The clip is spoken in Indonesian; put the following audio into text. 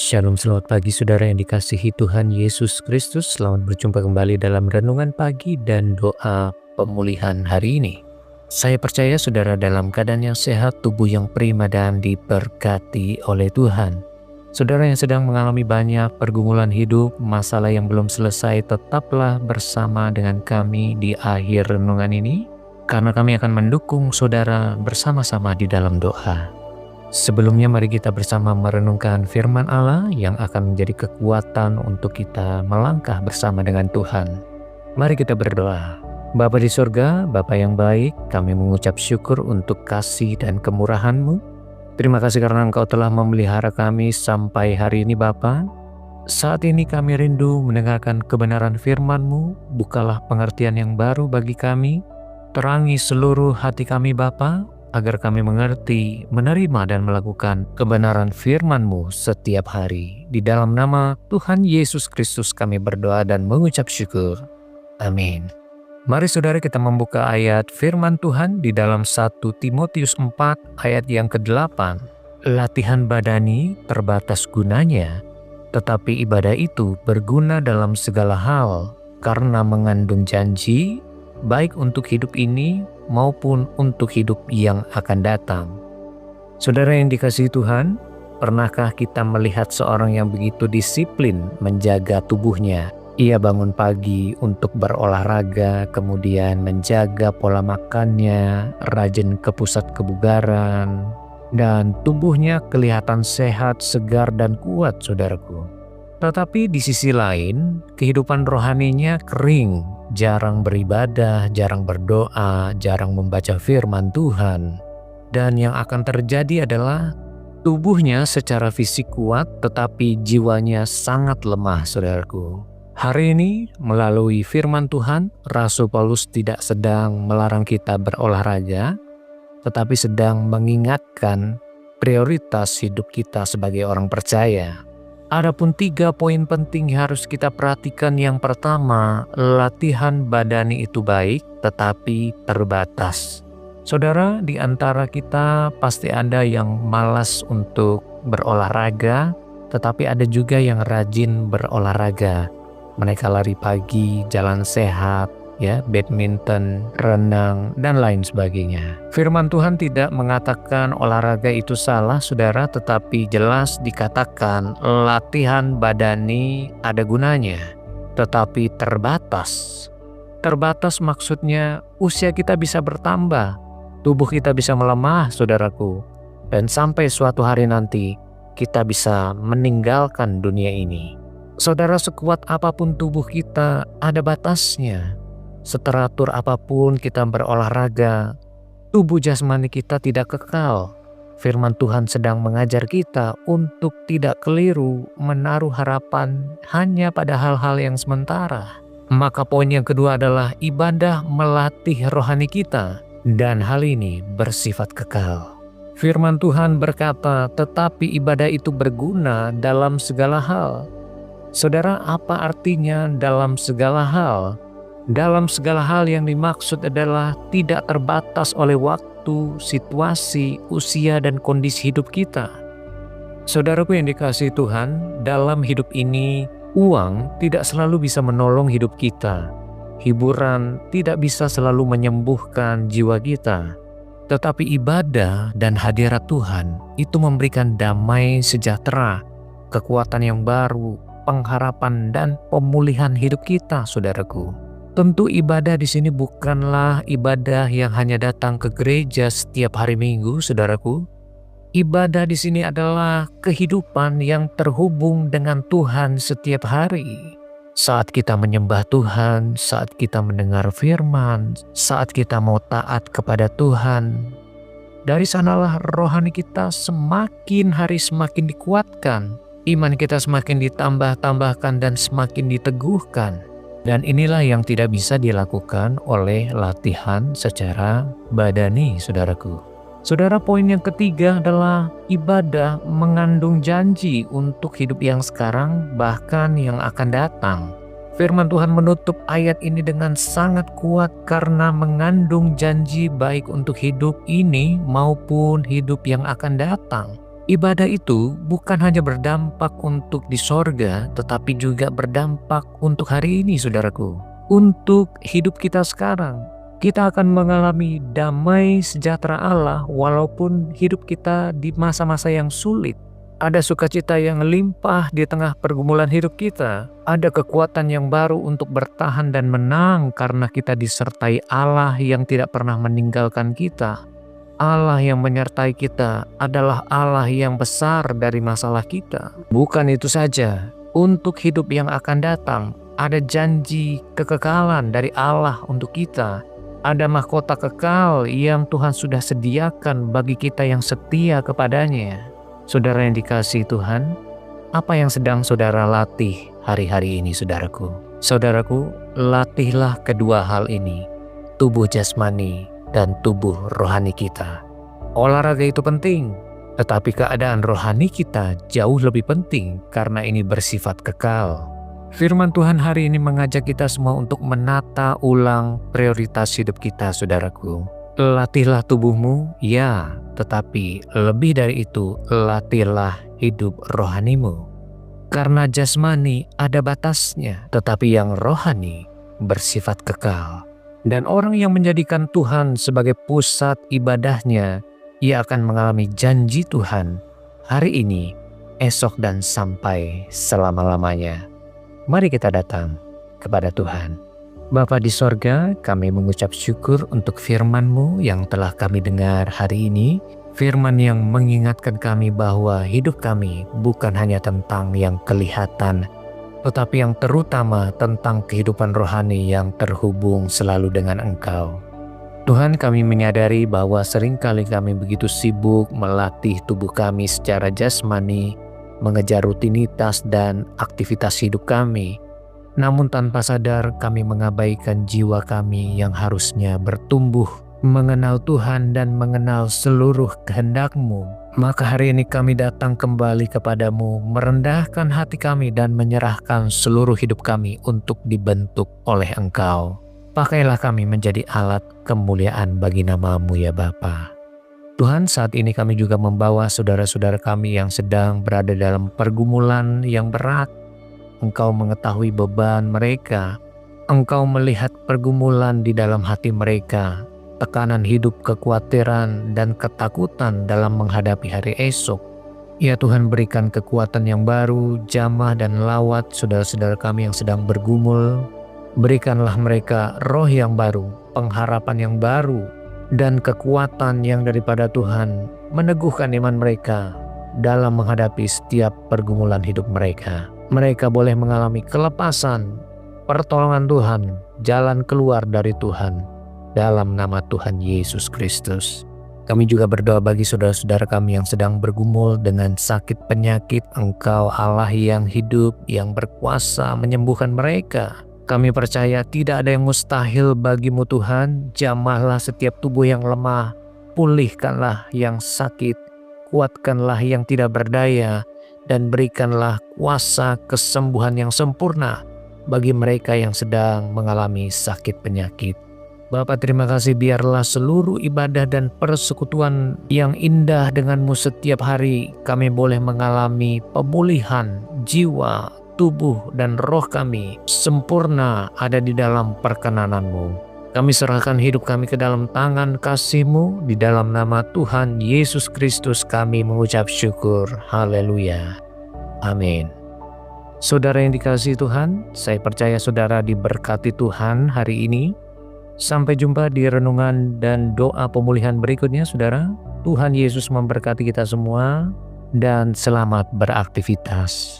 Shalom, selamat pagi saudara yang dikasihi Tuhan Yesus Kristus. Selamat berjumpa kembali dalam renungan pagi dan doa pemulihan hari ini. Saya percaya saudara dalam keadaan yang sehat, tubuh yang prima dan diberkati oleh Tuhan. Saudara yang sedang mengalami banyak pergumulan hidup, masalah yang belum selesai, tetaplah bersama dengan kami di akhir renungan ini, karena kami akan mendukung saudara bersama-sama di dalam doa. Sebelumnya mari kita bersama merenungkan firman Allah yang akan menjadi kekuatan untuk kita melangkah bersama dengan Tuhan. Mari kita berdoa. Bapa di surga, Bapa yang baik, kami mengucap syukur untuk kasih dan kemurahan-Mu. Terima kasih karena Engkau telah memelihara kami sampai hari ini Bapa. Saat ini kami rindu mendengarkan kebenaran firman-Mu. Bukalah pengertian yang baru bagi kami. Terangi seluruh hati kami Bapa, agar kami mengerti, menerima dan melakukan kebenaran firman-Mu setiap hari. Di dalam nama Tuhan Yesus Kristus kami berdoa dan mengucap syukur. Amin. Mari saudara kita membuka ayat firman Tuhan di dalam 1 Timotius 4 ayat yang ke-8. Latihan badani terbatas gunanya, tetapi ibadah itu berguna dalam segala hal karena mengandung janji, baik untuk hidup ini maupun untuk hidup yang akan datang. Saudara yang dikasihi Tuhan, pernahkah kita melihat seorang yang begitu disiplin menjaga tubuhnya? Ia bangun pagi untuk berolahraga, kemudian menjaga pola makannya, rajin ke pusat kebugaran, dan tubuhnya kelihatan sehat, segar, dan kuat, saudaraku. Tetapi di sisi lain, kehidupan rohaninya kering, jarang beribadah, jarang berdoa, jarang membaca firman Tuhan. Dan yang akan terjadi adalah tubuhnya secara fisik kuat, tetapi jiwanya sangat lemah, saudaraku. Hari ini, melalui firman Tuhan, Rasul Paulus tidak sedang melarang kita berolahraga, tetapi sedang mengingatkan prioritas hidup kita sebagai orang percaya. Adapun 3 poin penting yang harus kita perhatikan. Yang pertama, latihan badani itu baik tetapi terbatas. Saudara, di antara kita pasti ada yang malas untuk berolahraga, tetapi ada juga yang rajin berolahraga. Mereka lari pagi, jalan sehat, badminton, renang, dan lain sebagainya. Firman Tuhan tidak mengatakan olahraga itu salah, saudara, tetapi jelas dikatakan latihan badani ada gunanya, tetapi terbatas. Terbatas maksudnya usia kita bisa bertambah, tubuh kita bisa melemah, saudaraku, dan sampai suatu hari nanti kita bisa meninggalkan dunia ini. Saudara, sekuat apapun tubuh kita ada batasnya. Seteratur apapun kita berolahraga, tubuh jasmani kita tidak kekal. Firman Tuhan sedang mengajar kita untuk tidak keliru menaruh harapan hanya pada hal-hal yang sementara. Maka poin yang kedua adalah ibadah melatih rohani kita, dan hal ini bersifat kekal. Firman Tuhan berkata, tetapi ibadah itu berguna dalam segala hal. Saudara, apa artinya dalam segala hal? Dalam segala hal yang dimaksud adalah tidak terbatas oleh waktu, situasi, usia, dan kondisi hidup kita. Saudaraku yang dikasihi Tuhan, dalam hidup ini, uang tidak selalu bisa menolong hidup kita. Hiburan tidak bisa selalu menyembuhkan jiwa kita. Tetapi ibadah dan hadirat Tuhan itu memberikan damai sejahtera, kekuatan yang baru, pengharapan, dan pemulihan hidup kita, saudaraku. Tentu ibadah di sini bukanlah ibadah yang hanya datang ke gereja setiap hari Minggu, saudaraku. Ibadah di sini adalah kehidupan yang terhubung dengan Tuhan setiap hari. Saat kita menyembah Tuhan, saat kita mendengar firman, saat kita mau taat kepada Tuhan, dari sanalah rohani kita semakin hari semakin dikuatkan. Iman kita semakin ditambah-tambahkan dan semakin diteguhkan. Dan inilah yang tidak bisa dilakukan oleh latihan secara badani, saudaraku. Saudara, poin yang ketiga adalah ibadah mengandung janji untuk hidup yang sekarang, bahkan yang akan datang. Firman Tuhan menutup ayat ini dengan sangat kuat karena mengandung janji baik untuk hidup ini maupun hidup yang akan datang. Ibadah itu bukan hanya berdampak untuk di sorga, tetapi juga berdampak untuk hari ini, saudaraku. Untuk hidup kita sekarang, kita akan mengalami damai sejahtera Allah walaupun hidup kita di masa-masa yang sulit. Ada sukacita yang limpah di tengah pergumulan hidup kita. Ada kekuatan yang baru untuk bertahan dan menang karena kita disertai Allah yang tidak pernah meninggalkan kita. Allah yang menyertai kita adalah Allah yang besar dari masalah kita. Bukan itu saja, untuk hidup yang akan datang, ada janji kekekalan dari Allah untuk kita. Ada mahkota kekal yang Tuhan sudah sediakan bagi kita yang setia kepadanya. Saudara yang dikasihi Tuhan, apa yang sedang saudara latih hari-hari ini, saudaraku? Saudaraku, latihlah kedua hal ini, tubuh jasmani dan tubuh rohani kita. Olahraga itu penting, tetapi keadaan rohani kita jauh lebih penting karena ini bersifat kekal. Firman Tuhan hari ini mengajak kita semua untuk menata ulang prioritas hidup kita, saudaraku. Latihlah tubuhmu, ya, tetapi lebih dari itu, latihlah hidup rohanimu. Karena jasmani ada batasnya, tetapi yang rohani bersifat kekal. Dan orang yang menjadikan Tuhan sebagai pusat ibadahnya, ia akan mengalami janji Tuhan hari ini, esok, dan sampai selama-lamanya. Mari kita datang kepada Tuhan. Bapa di sorga, kami mengucap syukur untuk firman-Mu yang telah kami dengar hari ini. Firman yang mengingatkan kami bahwa hidup kami bukan hanya tentang yang kelihatan, tetapi yang terutama tentang kehidupan rohani yang terhubung selalu dengan Engkau. Tuhan, kami menyadari bahwa seringkali kami begitu sibuk melatih tubuh kami secara jasmani, mengejar rutinitas dan aktivitas hidup kami. Namun tanpa sadar kami mengabaikan jiwa kami yang harusnya bertumbuh, mengenal Tuhan dan mengenal seluruh kehendak-Mu. Maka hari ini kami datang kembali kepadamu, merendahkan hati kami dan menyerahkan seluruh hidup kami untuk dibentuk oleh Engkau. Pakailah kami menjadi alat kemuliaan bagi nama-Mu ya Bapa. Tuhan, saat ini kami juga membawa saudara-saudara kami yang sedang berada dalam pergumulan yang berat. Engkau mengetahui beban mereka. Engkau melihat pergumulan di dalam hati mereka, tekanan hidup, kekhawatiran, dan ketakutan dalam menghadapi hari esok. Ya Tuhan, berikan kekuatan yang baru, jamah dan lawat saudara-saudara kami yang sedang bergumul. Berikanlah mereka roh yang baru, pengharapan yang baru, dan kekuatan yang daripada Tuhan meneguhkan iman mereka dalam menghadapi setiap pergumulan hidup mereka. Mereka boleh mengalami kelepasan, pertolongan Tuhan, jalan keluar dari Tuhan. Dalam nama Tuhan Yesus Kristus. Kami juga berdoa bagi saudara-saudara kami yang sedang bergumul dengan sakit penyakit. Engkau Allah yang hidup, yang berkuasa menyembuhkan mereka. Kami percaya tidak ada yang mustahil bagi-Mu Tuhan. Jamahlah setiap tubuh yang lemah, pulihkanlah yang sakit, kuatkanlah yang tidak berdaya, dan berikanlah kuasa kesembuhan yang sempurna bagi mereka yang sedang mengalami sakit penyakit. Bapa, terima kasih, biarlah seluruh ibadah dan persekutuan yang indah denganmu setiap hari kami boleh mengalami pemulihan jiwa, tubuh, dan roh kami sempurna ada di dalam perkenananmu. Kami serahkan hidup kami ke dalam tangan kasih-Mu. Di dalam nama Tuhan Yesus Kristus kami mengucap syukur. Haleluya. Amin. Saudara yang dikasihi Tuhan, saya percaya saudara diberkati Tuhan hari ini. Sampai jumpa di renungan dan doa pemulihan berikutnya, saudara. Tuhan Yesus memberkati kita semua dan selamat beraktivitas.